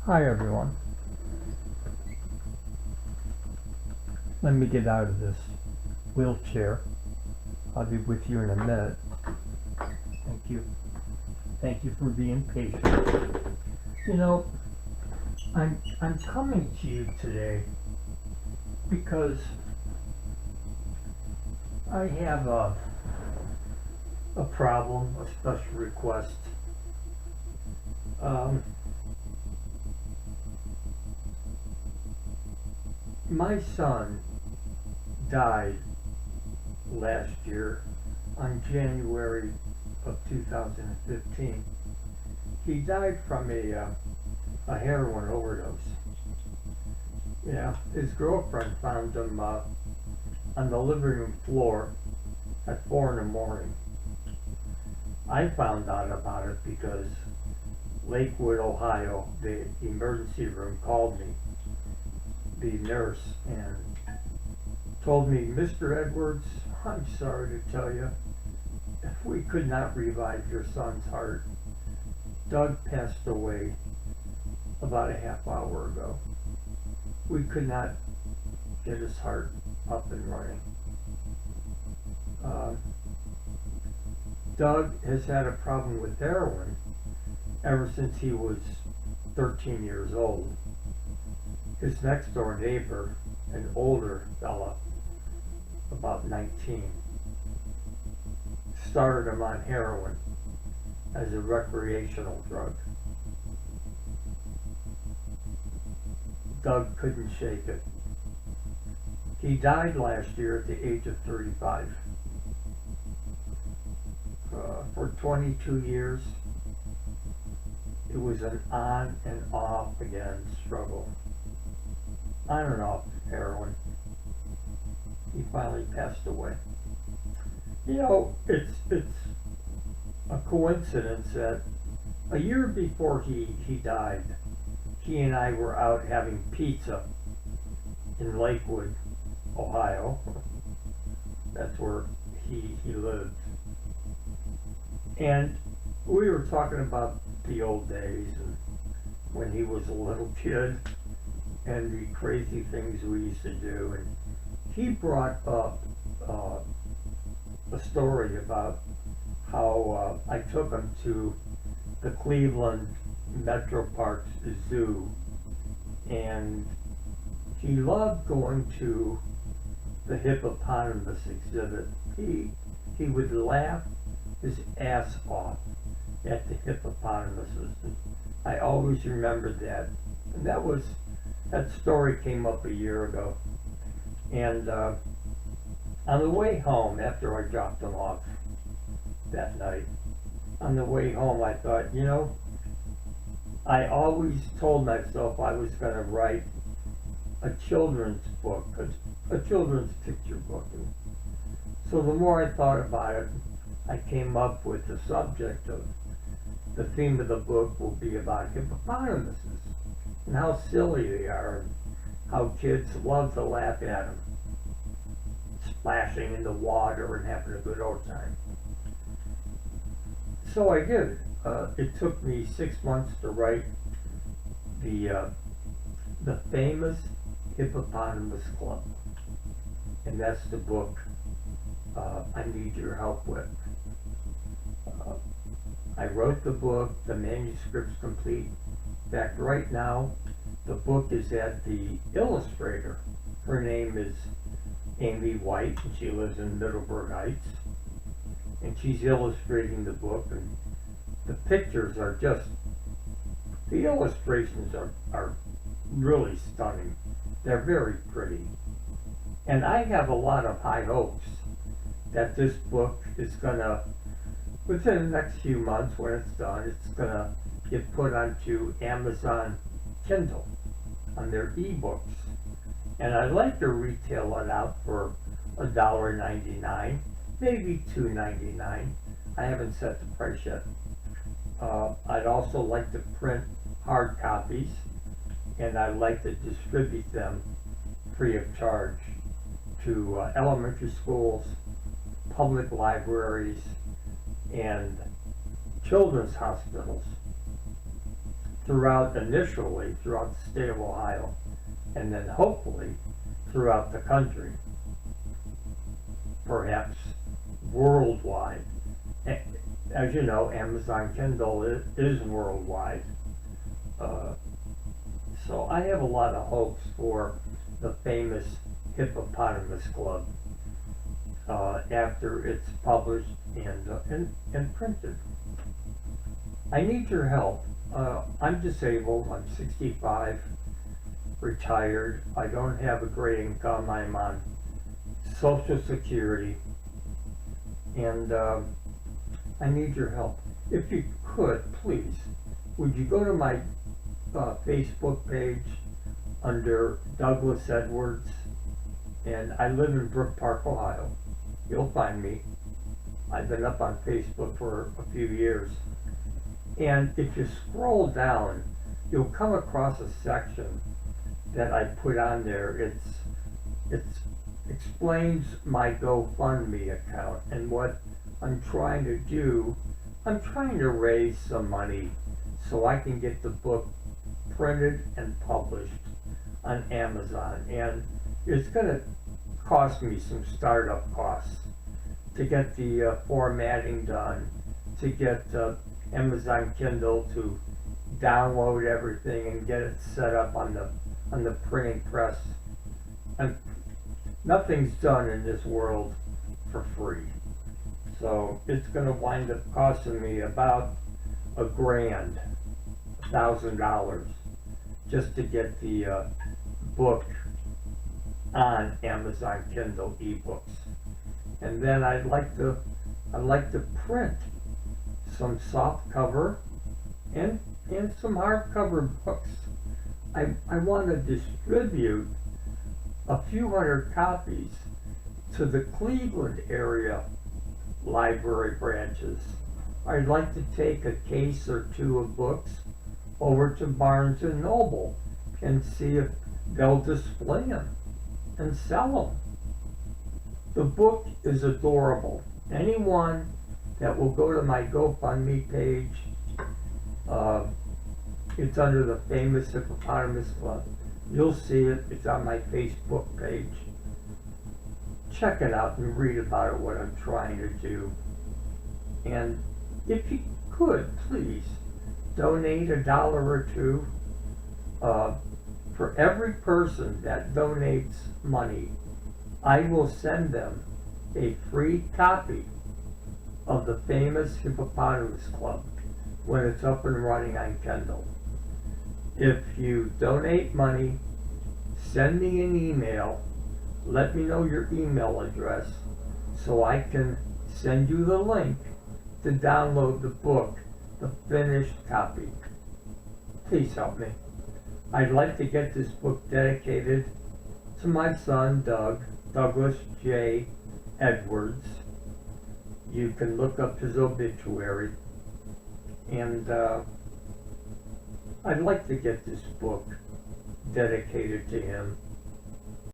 Hi everyone. Let me get out of this wheelchair. I'll be with you in a minute. Thank you. Thank you for being patient. You know, I'm coming to you today because I have a problem, a special request. My son died last year on January of 2015. He died from a heroin overdose. Yeah, his girlfriend found him on the living room floor at 4 in the morning. I found out about it because Lakewood, Ohio, the emergency room called me, the nurse, and told me, Mr. Edwards, I'm sorry to tell you, if we could not revive your son's heart. Doug passed away about a half hour ago. We could not get his heart up and running. Doug has had a problem with heroin ever since he was 13 years old. His next door neighbor, an older fella, about 19, started him on heroin as a recreational drug. Doug couldn't shake it. He died last year at the age of 35. For 22 years, it was an on and off again struggle. On and off heroin. He finally passed away. You know, it's a coincidence that a year before he died, he and I were out having pizza in Lakewood, Ohio. That's where he lived. And we were talking about the old days and when he was a little kid and the crazy things we used to do. And he brought up a story about how I took him to the Cleveland Metro Parks Zoo, and he loved going to the hippopotamus exhibit. He would laugh his ass off at the hippopotamuses. And I always remembered that. And that story came up a year ago. And on the way home, after I dropped him off that night, on the way home I thought, you know, I always told myself I was going to write a children's book, a children's picture book. And so the more I thought about it, I came up with the subject of the theme of the book will be about hippopotamuses and how silly they are and how kids love to laugh at them, splashing in the water and having a good old time. So I did. It took me 6 months to write the famous Hippopotamus Club, and that's the book I need your help with. I wrote the book, the manuscript's complete. In fact, right now, the book is at the illustrator. Her name is Amy White, and she lives in Middleburg Heights. And she's illustrating the book, and the pictures are just, the illustrations are really stunning. They're very pretty. And I have a lot of high hopes that this book is gonna, within the next few months when it's done, it's gonna get put onto Amazon Kindle on their ebooks. And I'd like to retail it out for $1.99, maybe $2.99. I haven't set the price yet. I'd also like to print hard copies, and I'd like to distribute them free of charge to elementary schools, public libraries, and children's hospitals. initially throughout the state of Ohio, and then hopefully throughout the country, perhaps worldwide. As you know, Amazon Kindle is worldwide. So I have a lot of hopes for the famous Hippopotamus Club after it's published and printed. I need your help. I'm disabled. I'm 65, retired. I don't have a great income. I'm on Social Security, and I need your help. If you could, please, would you go to my Facebook page under Douglas Edwards, and I live in Brook Park, Ohio. You'll find me. I've been up on Facebook for a few years. And if you scroll down, you'll come across a section that I put on there. It explains my GoFundMe account and what I'm trying to do. I'm trying to raise some money so I can get the book printed and published on Amazon. And it's going to cost me some startup costs to get the formatting done, to get Amazon Kindle to download everything and get it set up on the printing press. And nothing's done in this world for free. So it's going to wind up costing me about $1,000 just to get the book on Amazon Kindle ebooks. And then I'd like to print some soft cover and some hardcover books. I want to distribute a few hundred copies to the Cleveland area library branches. I'd like to take a case or two of books over to Barnes and Noble and see if they'll display them and sell them. The book is adorable. Anyone that will go to my GoFundMe page, it's under the famous Hippopotamus Club. You'll see it. It's on my Facebook page. Check it out and read about it, what I'm trying to do. And if you could, please donate $1 or $2. For every person that donates money, I will send them a free copy of the famous Hippopotamus Club when it's up and running on Kindle. If you donate money, send me an email. Let me know your email address so I can send you the link to download the book, the finished copy. Please help me. I'd like to get this book dedicated to my son, Douglas J. Edwards. You can look up his obituary. And I'd like to get this book dedicated to him.